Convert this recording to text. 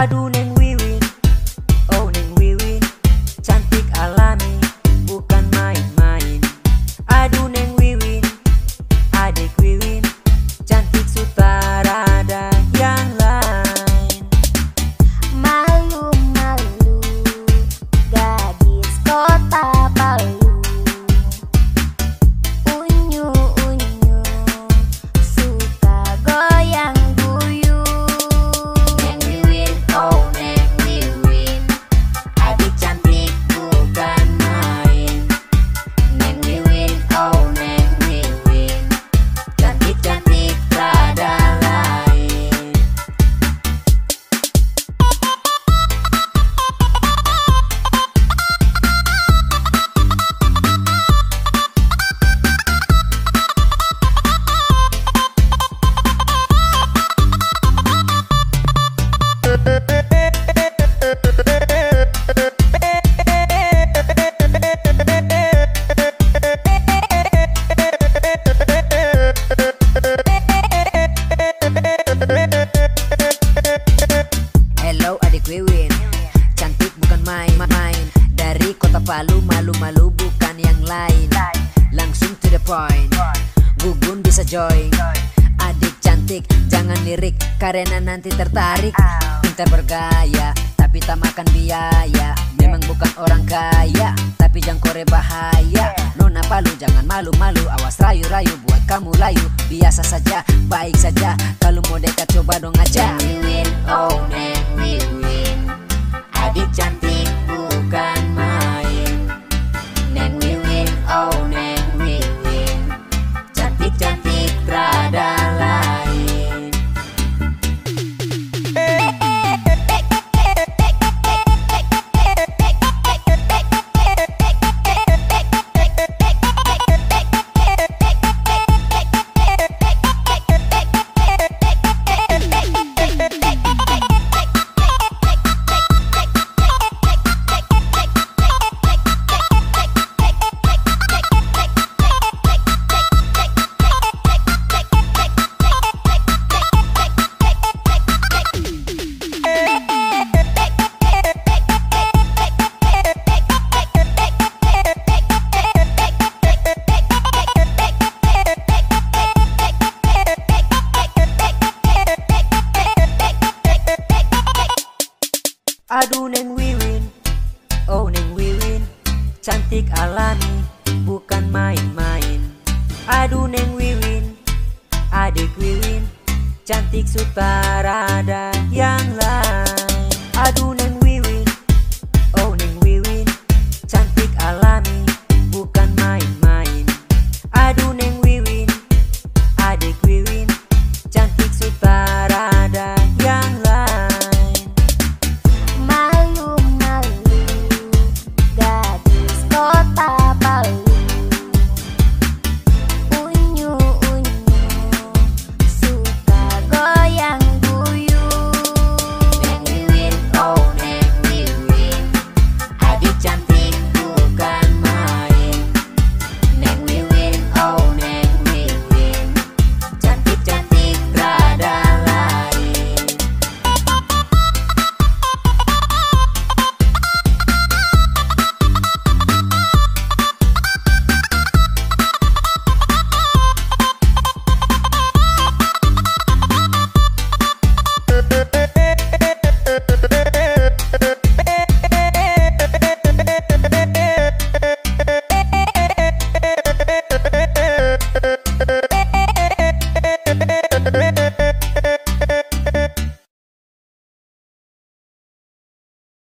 Aduh Neng Wiwin, oh Neng Wiwin, cantik alami, bukan main-main. Aduh Neng Wiwin, adik Wiwin, cantik sutarada yang lain. Malu-malu, gadis kota Palu. Unyu-unyu, suka goyang guyu. Neng Wiwin, oh Neng Wiwin, adik cantik bukan main. Neng Wiwin, oh Neng Wiwin, cantik-cantik rada lain. Hello adik Wiwin, cantik bukan main-main. Dari kota Palu, malu-malu bukan yang lain. Langsung to the point, Gugun bisa join. Adik cantik, jangan lirik karena nanti tertarik. Pintar bergaya, tapi tak makan biaya. Memang bukan orang kaya, tapi jangkore bahaya. Nona Palu jangan malu-malu, awas rayu-rayu buat kamu layu. Biasa saja, baik saja, kalau mau dekat coba dong aja. Neng Wiwin, oh Neng Wiwin, adik cantik bukan main. Neng Wiwin, oh Neng Wiwin, cantik-cantik rada lain. Aduh Neng Wiwin, oh Neng Wiwin, cantik alami, bukan main-main. Aduh Neng Wiwin, adik Wiwin, cantik sutarada yang lain. Aduh